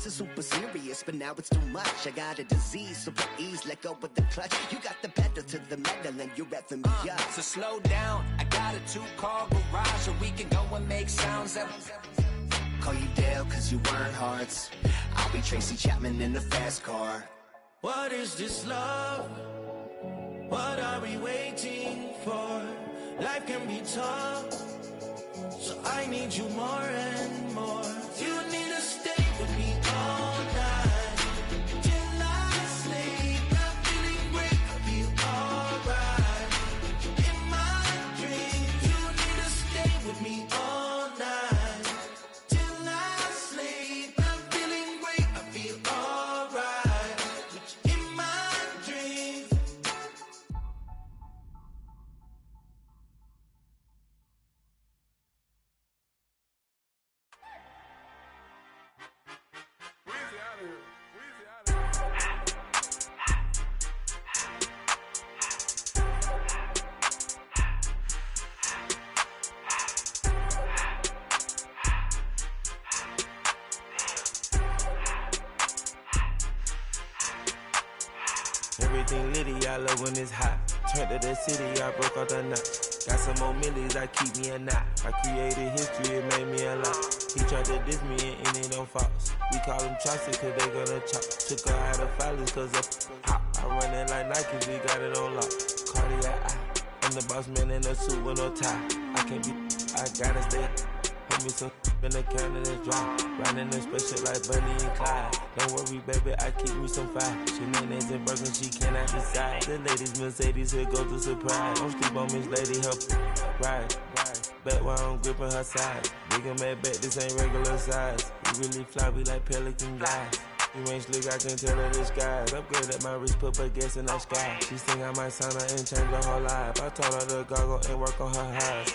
this is super serious, but now it's too much. I got a disease, so please let go of the clutch. You got the pedal to the metal and you're revving me up. So slow down, I got a 2-car garage, so we can go and make sounds that... Call you Dale cause you weren't hearts. I'll be Tracy Chapman in the fast car. What is this love? What are we waiting for? Life can be tough, so I need you more and more. You need to stay with me all night till I sleep. I'm feeling great, I feel alright. In my dreams, you need to stay with me all night till I sleep. I'm feeling great, I feel alright. In my dreams. Everything litty, I love when it's hot. Turned to the city, I broke out the knot. Got some more millies, I keep me a knot. I created history, it made me a lot. He tried to diss me and it don't false. We call them chopsticks cause they gonna chop. Took her out of filers cause of hot. I run it like Nike, we got it on lock. Cardiac eye, I'm the boss man in a suit with no tie. I can't be, I gotta stay. Hold me some in the counter that's dry. Riding the spaceship like Bunny and Clyde. Don't worry, baby, I keep me some fire. Shenanigans and Birkin, she cannot decide. The ladies Mercedes, here goes the surprise. Don't sleep on Miss Lady, help ride. Back while I'm gripping her side. Big and mad back, this ain't regular size. We really fly, we like pelican guys. You ain't slick, I can tell her disguise. Upgrade at my wrist, put her gas in the sky. She think I might sign her and change her whole life. I told her to goggle and work on her eyes.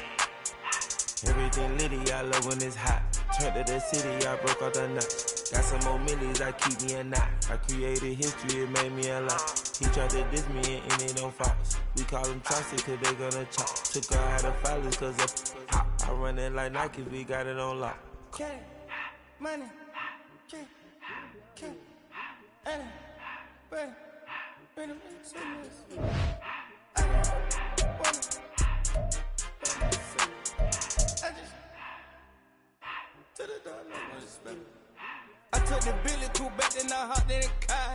Everything litty, I love when it's hot. Turned to the city, I broke out the knot. Got some more millies, I keep me a knot. I created history, it made me a lot. He tried to diss me and it don't false. We call them chopsticks cause they gonna chop. Took her out of filers cause of hot. I run it like Nike, we got it on lock. Okay, money, okay, money, money, money, I took the Billy cool back and I hopped in the car.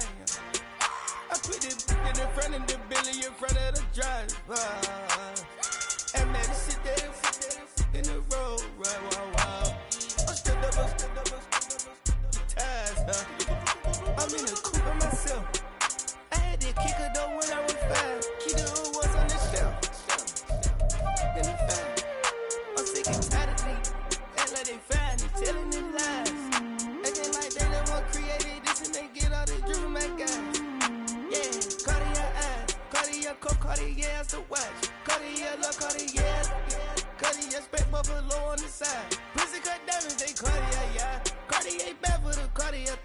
I put the in front of the Billy in front of the driver. And man, sit there in the road, right, wow. I'm still up, tired, I'm in the coupe by myself. I had to kick her though when I was 5. Keep the old ones on the shelf. In the fire. I'm sick and tired of me. Act like they find me, telling them lies. Acting like they the one created this and they get all this driven my guys. Yeah, Cartier eyes, Cartier coat, Cartier ass to watch. Cartier look, Cartier, Cartier spec buffalo on the side. Pussy cut diamonds, they Cartier, yeah. Cartier bad for the Cartier.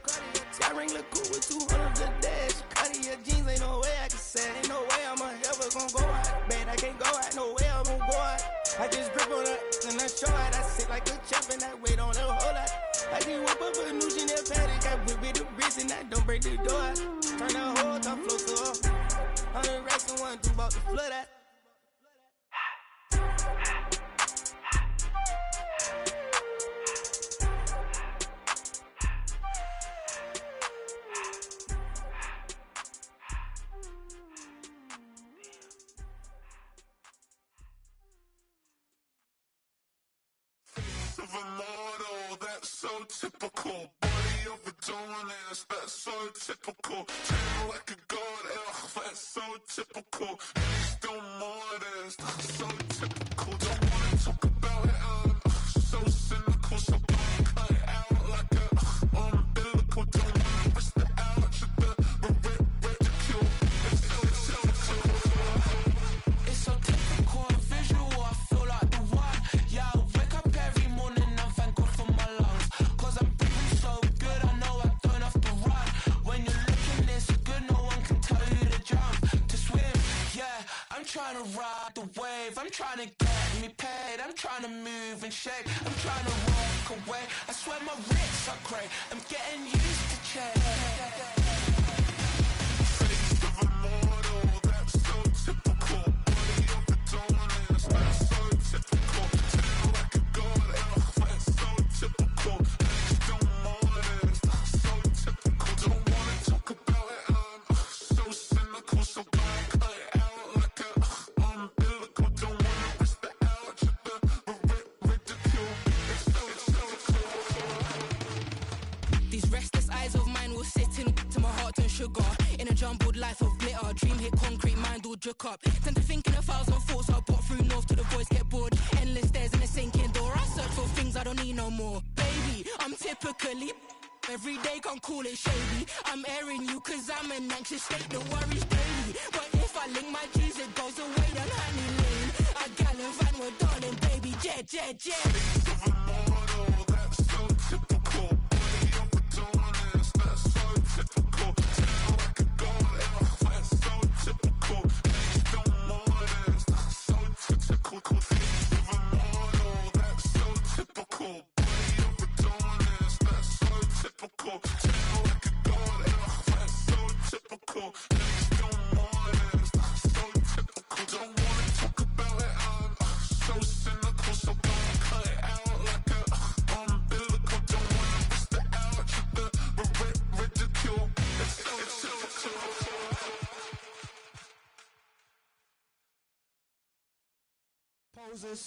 Sky ring look cool with 200 the dash. Cartier jeans, ain't no way I can say. Ain't no way I'm ever gonna go out. Man, I can't go out, no way I'm gonna go out. I just grip on her and I show out. I sit like a champ and I wait on her whole lot. I just whip up a new Chanel paddock. I whip with the wrist and I don't break the door out. Turn the whole top floor to her. 100 racks and 1 2 about to flood out. Of a model, that's so typical. Body of a Adonis, that's so typical. Tail like a god, ugh, that's so typical. And he's still modest, so typical. Don't wanna talk about it, so cynical. So don't cut it out like a umbilical. Don't wanna risk the ouch of the ridicule. It's so typical. It's so typical and visual, I feel like the one. Yeah, I wake up every morning and thank God for my lungs. Cause I'm breathing so good, I know I don't have to run. When you're looking this good, no one can tell you to jump, to swim. Yeah, I'm trying to ride the wave, I'm trying to get me paid. I'm trying to move and shake, I'm trying to walk away. I swear my wrists are great, I'm getting used These restless eyes of mine will sit in to my heart and sugar. In a jumbled life of glitter, dream hit concrete, mind all jerk up. Tend to think in 1,000 thoughts, I put through north till the voice get bored. Endless stairs in a sinking door, I search for things I don't need no more. Baby, I'm typically every day, can't call it shady. I'm airing you cause I'm an anxious state, the worries daily. But if I link my G's, it goes away down honey lane. I gallivant with darling, baby, jet, jet, jet. That's so typical. Body of a dominance, that's so typical. Tell like a god, that's so typical. Please don't modest, that's so typical. Thief of a model, that's so typical. Body of a dominance, that's so typical. Tell like a god, that's so typical. Please don't modest, that's so typical. Don't wanna talk about it, I'm so cynical, so don't cut it out like a umbilical. Don't wanna bust it out, the ridicule. It's so typical. Poses.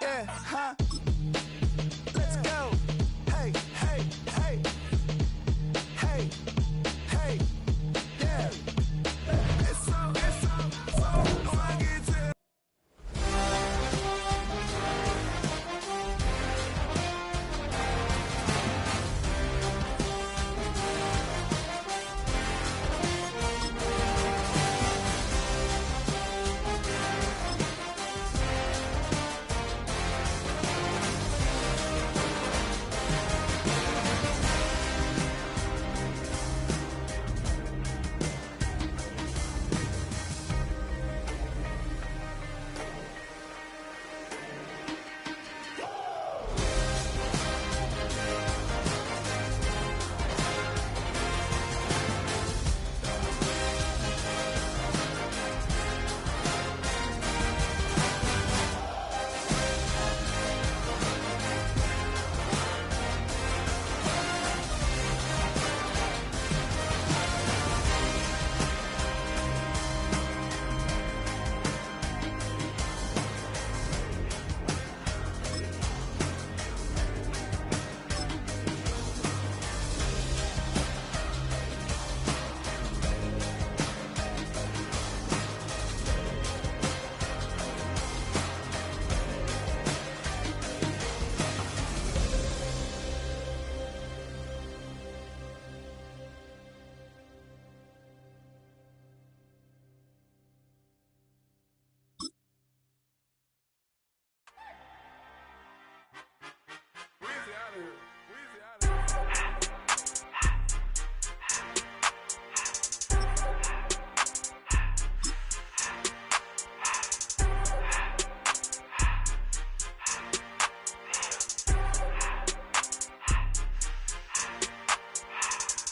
Yeah, huh? Let's go. Hey, hey, hey. Hey, hey, yeah. It's so I get to.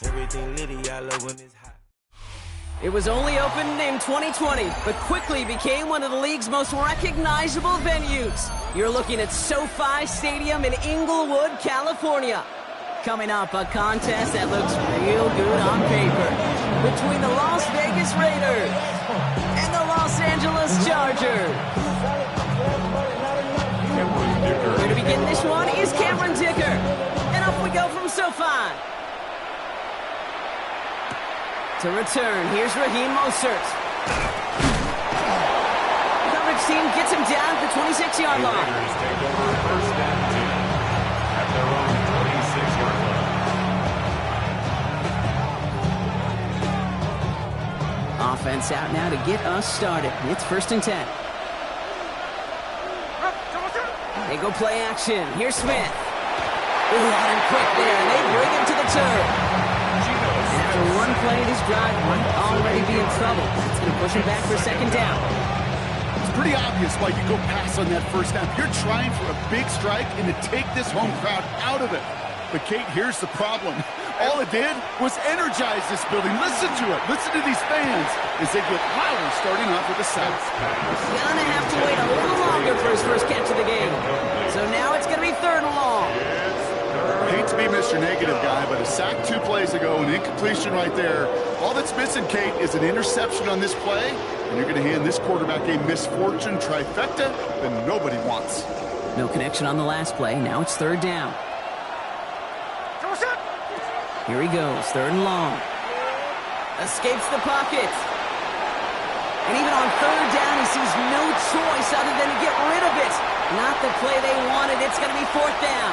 Everything litty, I love when it's hot. It was only opened in 2020, but quickly became one of the league's most recognizable venues. You're looking at SoFi Stadium in Inglewood, California. Coming up, a contest that looks real good on paper between the Las Vegas Raiders and the Los Angeles Chargers. Here to begin this one is Cameron Dicker. And off we go from SoFi. To return, here's Raheem Mostert. Coverage team gets him down at the 26-yard line. Raiders take over first and 2 at their own 26-yard line. Offense out now to get us started. It's 1st and 10. They go play action. Here's Smith. Ooh, on him quick there, and they bring him to the turf. After one play, this drive might already be in trouble. It's going to push him back for a second down. It's pretty obvious why you go pass on that first down. You're trying for a big strike and to take this home crowd out of it. But, Kate, here's the problem. All it did was energize this building. Listen to it. Listen to these fans as they get louder starting off with the sack. Gonna have to wait a little longer for his first catch of the game. So now it's going to be 3rd and long. I hate to be Mr. Negative guy, but a sack 2 plays ago, an incompletion right there. All that's missing, Kate, is an interception on this play, and you're going to hand this quarterback a misfortune trifecta that nobody wants. No connection on the last play. Now it's 3rd down. Here he goes, 3rd and long. Escapes the pocket. And even on 3rd down, he sees no choice other than to get rid of it. Not the play they wanted. It's going to be 4th down.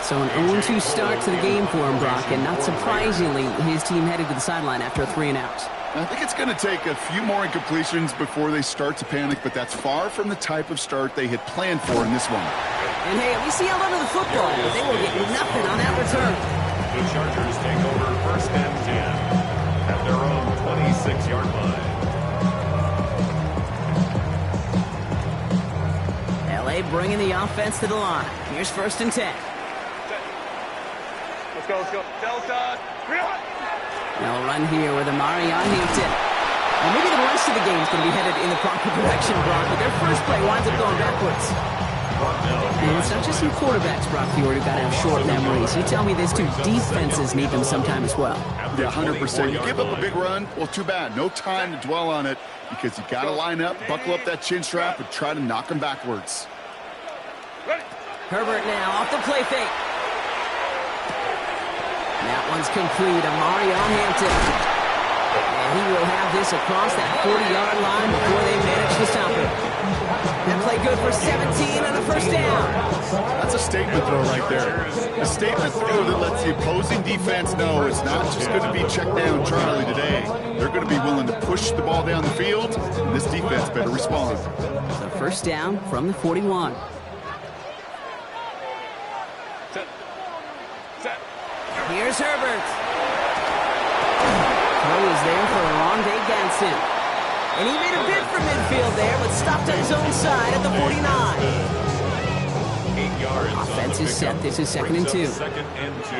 So an 0-2 start to the game for him, Brock, and not surprisingly, his team headed to the sideline after a 3 and out. I think it's going to take a few more incompletions before they start to panic, but that's far from the type of start they had planned for in this one. And hey, at least he held onto the football, but they will get nothing on that return. The Chargers take over 1st and 10 at their own 26-yard line. LA bringing the offense to the line. Here's 1st and 10. Let's go. Delta. They'll run here with Amari on Hampton. And maybe the rest of the game is going to be headed in the proper direction, Brock, but their first play winds up going backwards. And it's not just some quarterbacks, Brock Fiord, who got to have short memories. You tell me these 2 defenses need them sometime as well. Yeah, 100%. You give up a big run, well, too bad. No time to dwell on it because you got to line up, buckle up that chin strap, and try to knock them backwards. Herbert now off the play fake. That one's complete. Amari on Hampton. And he will have this across that 40-yard line before they manage to stop him. That play good for 17 and a 1st down. That's a statement throw right there. A statement throw that lets the opposing defense know it's not just going to be check down Charlie today. They're going to be willing to push the ball down the field, and this defense better respond. So 1st down from the 41. Here's Herbert. Throw is there for Rondé Ganson. And he made a bid for midfield there, but stopped on his own side at the 49. 8 yards. Offense is set. This is 2nd and 2. 2nd and 2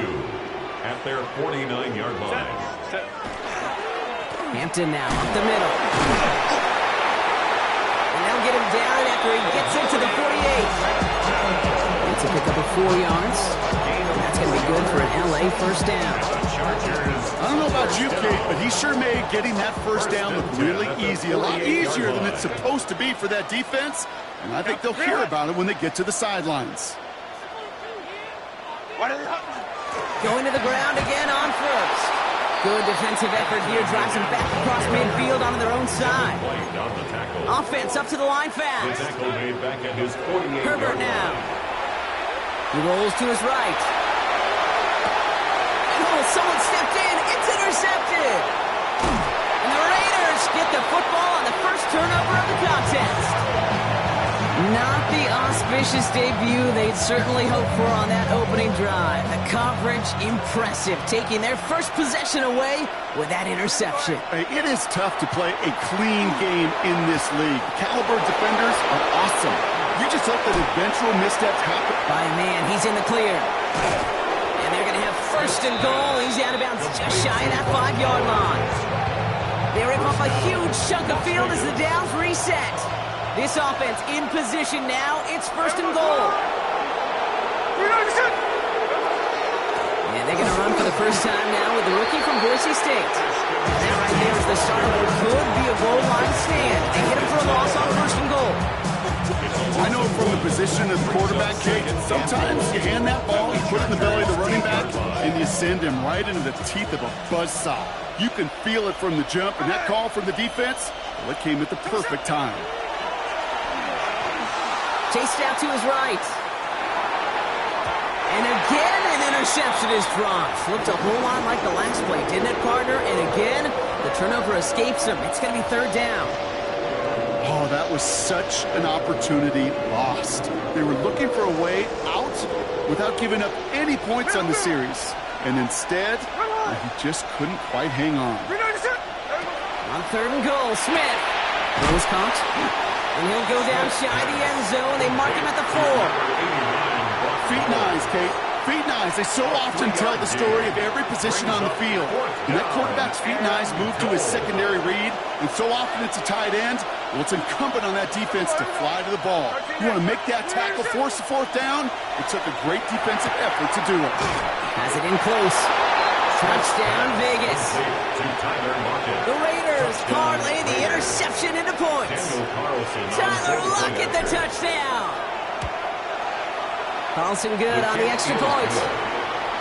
at their 49-yard line. Hampton now up the middle. And they'll get him down after he gets into the 48. It's a pickup of 4 yards. That's going to be good for an LA 1st down. I don't know about you, Kate, but he sure made getting that 1st down look really easy. A lot easier than it's supposed to be for that defense. And I think they'll hear about it when they get to the sidelines. Going to the ground again on 1st. Good defensive effort here. Drives them back across midfield onto their own side. Offense up to the line fast. Herbert now. He rolls to his right. Oh, someone stepped in. It's intercepted. And the Raiders get the football on the first turnover of the contest. Not the auspicious debut they'd certainly hoped for on that opening drive. The coverage, impressive, taking their first possession away with that interception. It is tough to play a clean game in this league. Caliber defenders are awesome. You just hope that eventual missteps happen. By a man, he's in the clear. And they're going to have 1st and goal. He's out of bounds just shy of that 5-yard line. They rip off a huge chunk of field as the downs reset. This offense in position now. It's 1st and goal. And they're going to run for the first time now with the rookie from Boise State. And that right there is the start of what could be a goal line stand. They hit him for a loss on 1st and goal. I know from the position of the quarterback, Kate, sometimes you hand that ball, you put it in the belly of the running back, and you send him right into the teeth of a buzzsaw. You can feel it from the jump, and that call from the defense, well, it came at the perfect time. Chased out to his right. And again, an interception is dropped. Looked a whole lot like the last play, didn't it, partner? And again, the turnover escapes him. It's going to be 3rd down. Oh, that was such an opportunity lost. They were looking for a way out without giving up any points on the series. And instead, and he just couldn't quite hang on. On 3rd and goal, Smith. Goes comped. And he'll go down shy of the end zone. They mark him at the 4. Feet and eyes, Kate. Feet and eyes. They so often tell the story of every position on the field. And that quarterback's feet and eyes move to his secondary read, and so often it's a tight end. Well, it's incumbent on that defense to fly to the ball. You want to make that tackle, force the 4th down? It took a great defensive effort to do it. Has it in close. Touchdown, Vegas. The Raiders parlay the interception into points. Tyler Lockett, the touchdown. Carlson good on the extra point.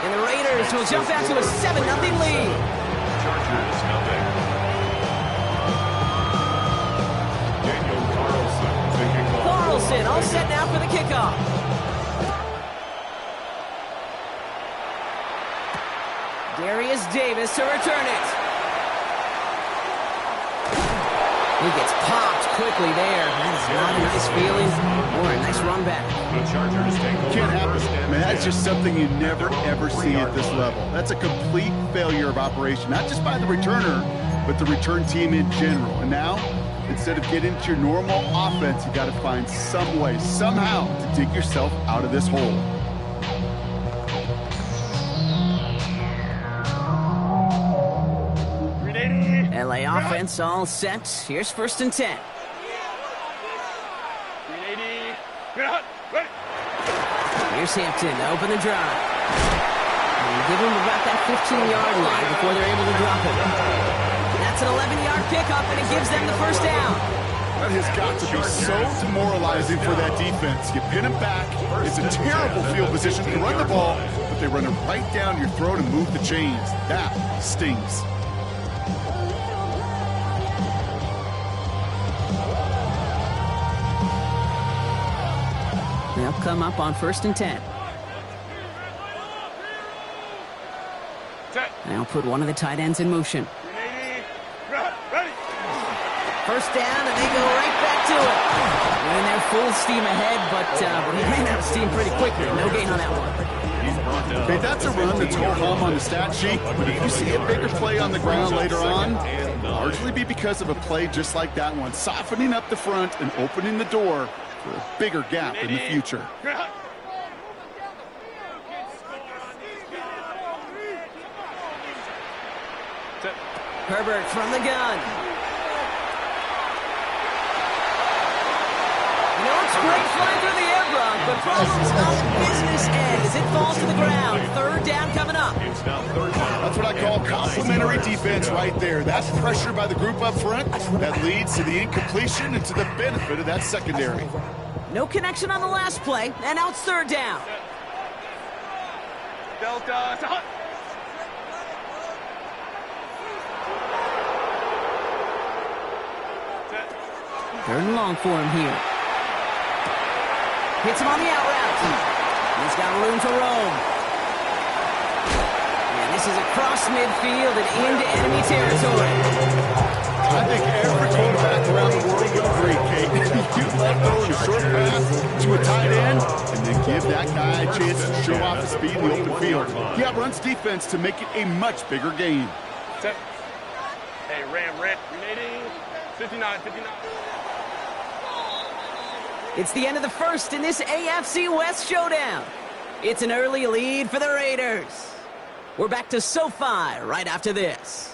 And the Raiders will jump out to a 7-0 lead. Chargers nothing. Daniel Carlson the kickoff. Carlson all set now for the kickoff. Darius Davis to return it. He gets popped quickly there. That is not a nice feeling or a nice run back. The Chargers take over. Can't happen. Man, that's just something you never, ever see at this level. That's a complete failure of operation, not just by the returner, but the return team in general. And now, instead of getting to your normal offense, you got to find some way, somehow, to dig yourself out of this hole. LA offense all set. Here's 1st and 10. Here's Hampton to open the drive. And give him about that 15-yard line before they're able to drop it. That's an 11-yard pickup, and it gives them the 1st down. That has got to be so demoralizing for that defense. You pin him back. It's a terrible field position to run the ball, but they run it right down your throat and move the chains. That stings. They'll come up on 1st and 10. They'll put one of the tight ends in motion. 1st down, and they go right back to it. And they're full steam ahead, but he ran out of steam pretty quickly. No gain on that one. Okay, that's a run that's ho hum on the stat sheet, but if you see a bigger play on the ground later on, it'll largely be because of a play just like that one, softening up the front and opening the door for a bigger gap in the future. Herbert from the gun. You know, it's great flying through the air, Brock, but problems on the business end as it falls to the ground. 3rd down coming up. That's what I call complimentary defense right there. That's pressure by the group up front that leads to the incompletion and to the benefit of that secondary. No connection on the last play, and now it's 3rd down. Delta. 3rd and long for him here. Hits him on the out route. He's got room to roam. And this is across midfield and into enemy territory. I think every quarterback around the world would agree, Kate. You love throwing a short pass to a tight end and then give that guy a chance to show off his speed in the open field. He outruns defense to make it a much bigger game. Hey, Ram. Remaining 59. It's the end of the 1st in this AFC West showdown. It's an early lead for the Raiders. We're back to SoFi right after this.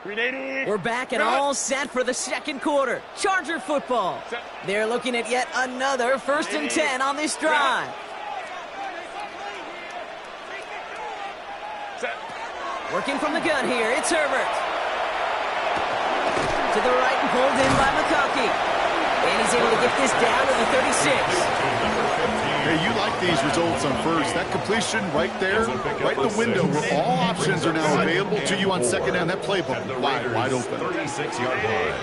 We're back and all set for the 2nd quarter. Charger football. They're looking at yet another 1st and 10 on this drive. Working from the gun here, it's Herbert. To the right and pulled in by McConkey. And he's able to get this down to the 36. Hey, you like these results on 1st. That completion right there, right in the window where all options are now available to you on 2nd down. That playbook wide open. 36-yard line.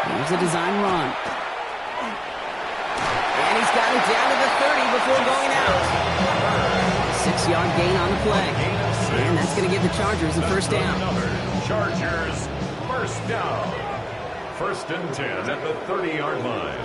Here's a design run. And he's got it down to the 30 before going out. 6-yard gain on the play. And that's going to give the Chargers a 1st down. Chargers, 1st down. First and 10 at the 30-yard line.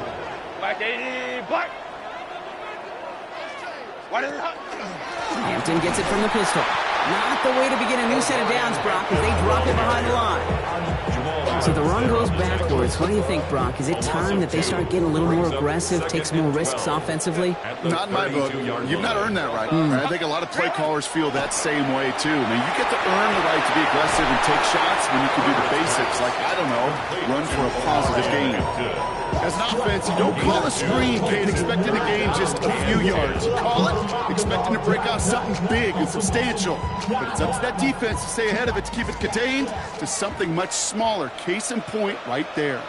Hampton gets it from the pistol. Not the way to begin a new set of downs, Brock, as they drop it behind the line. So the run goes backwards. What do you think, Brock? Is it time that they start getting a little more aggressive, take some more risks offensively? Not in my book. You've not earned that right. I think a lot of play callers feel that same way, too. I mean, you get to earn the right to be aggressive and take shots when you can do the basics, like, I don't know, run for a positive gain. As an offense, you don't call a screen, Kate, expecting to gain just a few yards. You call it expecting to break out something big and substantial. But it's up to that defense to stay ahead of it, to keep it contained to something much smaller. Case in point right there.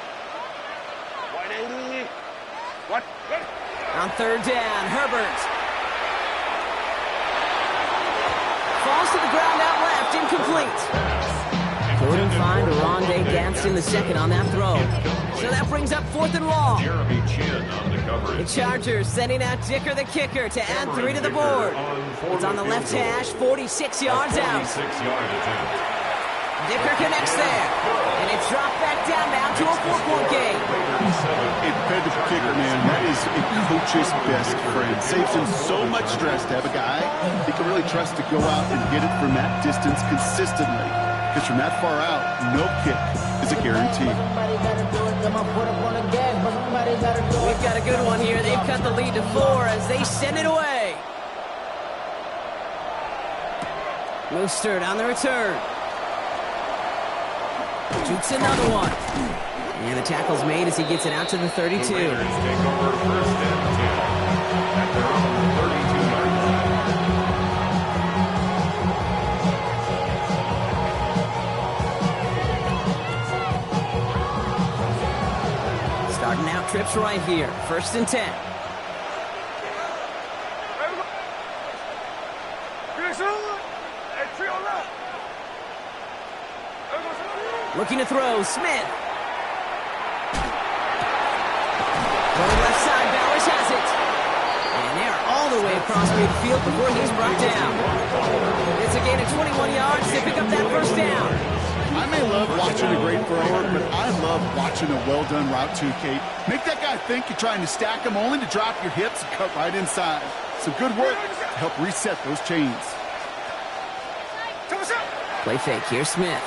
On third down, Herbert. Falls to the ground out left, incomplete. Couldn't find Rondé Gadsden the second on that throw. So that brings up 4th and long. Jeremy Chin on the coverage. The Chargers sending out Dicker the kicker to add 3 to the board. It's on the left hash, 46 yards out. 46-yard attempt. Dicker connects there. And it's dropped back down now to a 4-point game. A dependable kicker, man. That is a coach's best friend. Saves him so much stress to have a guy he can really trust to go out and get it from that distance consistently. Because from that far out, no kick is a guarantee. We've got a good one here. They've cut the lead to 4 as they send it away. Mostert on the return. Shoots another one. And the tackle's made as he gets it out to the 32. The Raiders take over first and 10 at their own 32-yard line. Starting out trips right here. First and 10. Looking to throw, Smith. Going left side, Bowers has it. And they're all the way across midfield before he's brought down. It's a gain of 21 yards to pick up that first down. I may love watching a great thrower, but I love watching a well-done route too, Kate. Make that guy think you're trying to stack him only to drop your hips and cut right inside. Some good work to help reset those chains. Play fake, here's Smith.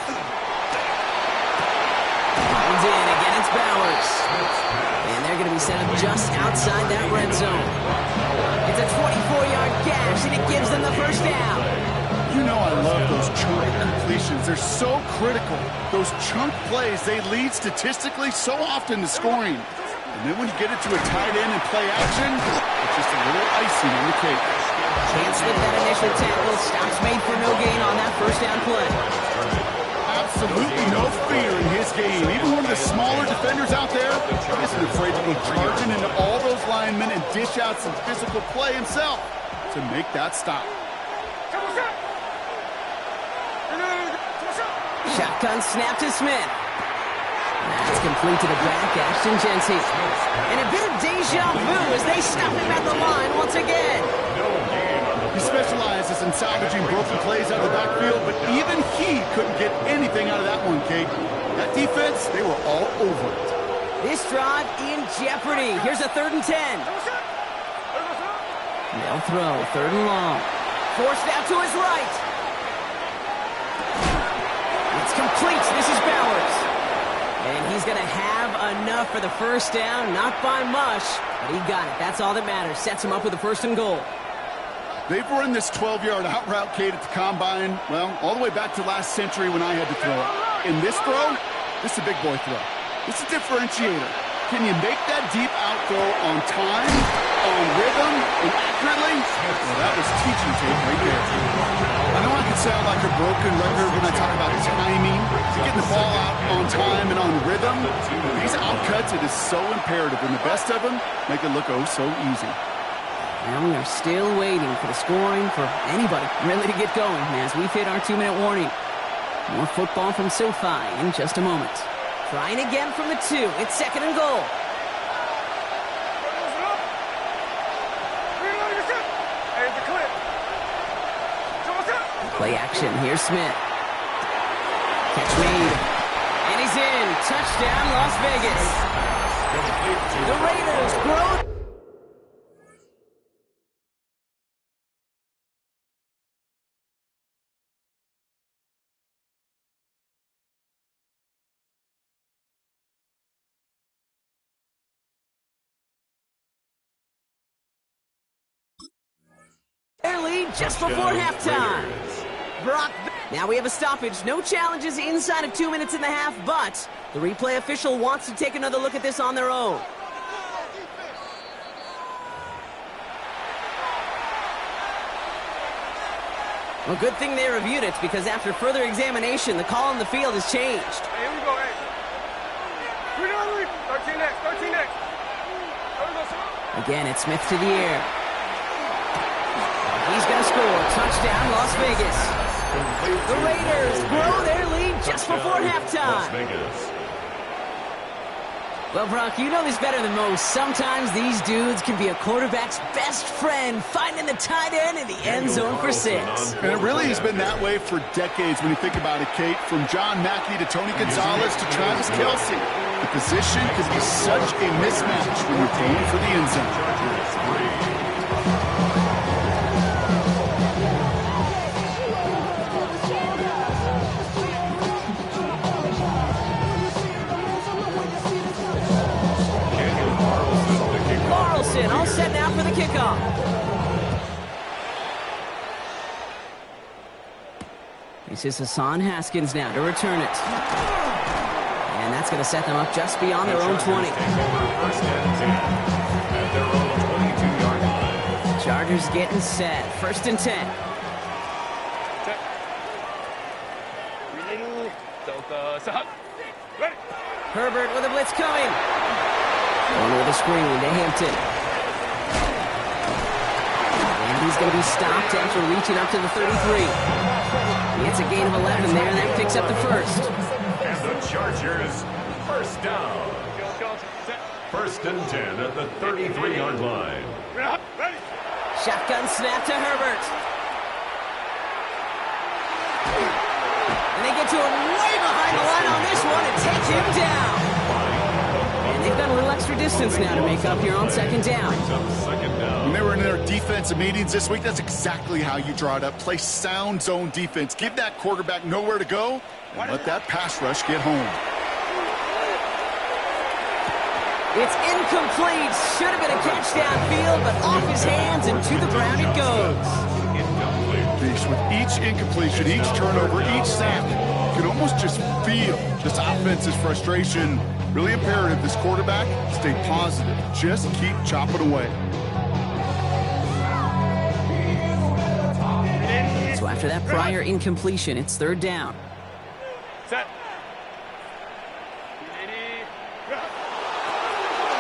Comes in, again it's Bowers. And they're going to be set up just outside that red zone. It's a 24-yard gash, and it gives them the first down. You know I love those chunk completions. They're so critical. Those chunk plays, they lead statistically so often to scoring. And then when you get it to a tight end and play action, it's just a little icing on the cake. Can't slip that initial tackle. Stops made for no gain on that first down play. Absolutely no fear in his game. Even one of the smaller defenders out there isn't afraid to go charging into all those linemen and dish out some physical play himself to make that stop. Shotgun snap to Smith. That's complete to the back, Ashton Jensen. And a bit of deja vu as they stop him at the line once again. He specializes in salvaging broken plays out of the backfield, but even he couldn't get anything out of that one, Kate. That defense, they were all over it. This drive in jeopardy. Here's a 3rd and 10. They'll throw, 3rd and long. Forced out to his right. It's complete. This is Bowers. And he's going to have enough for the first down. Not by much, but he got it. That's all that matters. Sets him up with a 1st and goal. They've run this 12-yard out route, Kate, at the combine, well, all the way back to last century when I had to throw it. In this throw, this is a big boy throw. This is a differentiator. Can you make that deep out throw on time, on rhythm, and accurately? Well, that was teaching tape right there. I know I can sound like a broken record when I talk about timing, getting the ball out on time and on rhythm. These outcuts, it is so imperative, and the best of them make it look oh so easy. And we are still waiting for the scoring for anybody really to get going as we've hit our 2-minute warning. More football from SoFi in just a moment. Trying again from the 2. It's 2nd and goal. Play action. Here's Smith. Catch made. And he's in. Touchdown, Las Vegas. The Raiders grow. Their lead just before halftime. Brock. Now we have a stoppage. No challenges inside of 2 minutes and a half, but the replay official wants to take another look at this on their own. Well, good thing they reviewed it, because after further examination, the call on the field has changed. Hey, here we go, hey. We're going to leave. 13 next, 13 next. Again, it's Smith to the air. He's going to score. Touchdown, Las Vegas. The Raiders grow their lead just before halftime. Well, Brock, you know this better than most. Sometimes these dudes can be a quarterback's best friend, finding the tight end in the end zone for 6. And it really has been that way for decades when you think about it, Kate. From John Mackey to Tony Gonzalez to Travis Kelce. The position could be such a mismatch when you're playing for the end zone. All set now for the kickoff. This is Hassan Haskins now to return it. And that's going to set them up just beyond their own 20. First and 10 at their own 22-yard line. Chargers getting set. 1st and 10. Herbert with a blitz coming. Going with a screen to Hampton. He's going to be stopped after reaching up to the 33. He gets a gain of 11 there, and that picks up the first. And the Chargers, first down. 1st and 10 at the 33-yard line. Shotgun snap to Herbert. And they get to him way behind the line on this one and take him down. And they've got a little extra distance now to make up here on 2nd down. When they were in their defensive meetings this week, that's exactly how you draw it up. Play sound zone defense. Give that quarterback nowhere to go and let that pass rush get home. It's incomplete. Should have been a catch downfield, but off his hands and to the ground it goes. With each incompletion, each turnover, each sack, you can almost just feel this offense's frustration. Really imperative this quarterback stay positive. Just keep chopping away. So after that prior incompletion, it's 3rd down. Set.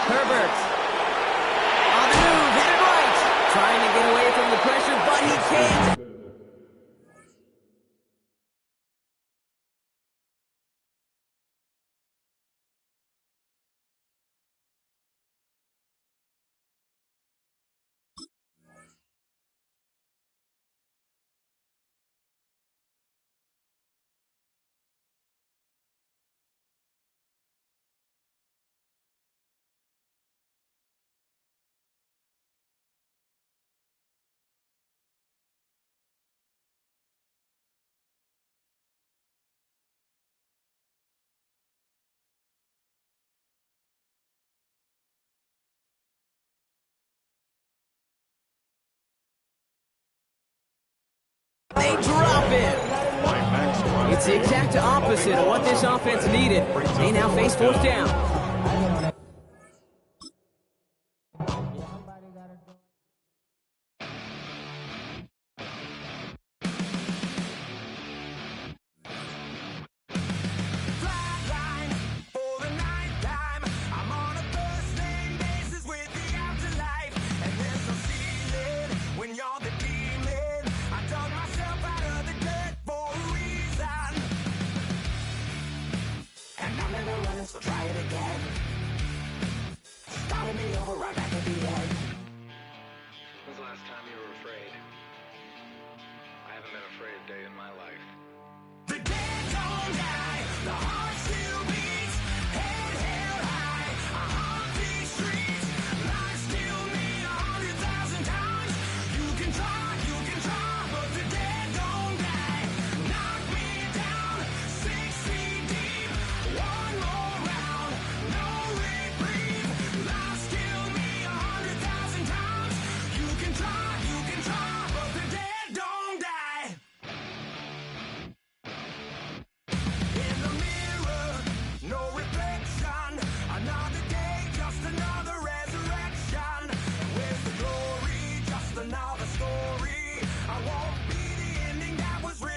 Herbert on the move, headed right. Trying to get away from the pressure, but he can't. They drop it. It's the exact opposite of what this offense needed. They now face 4th down.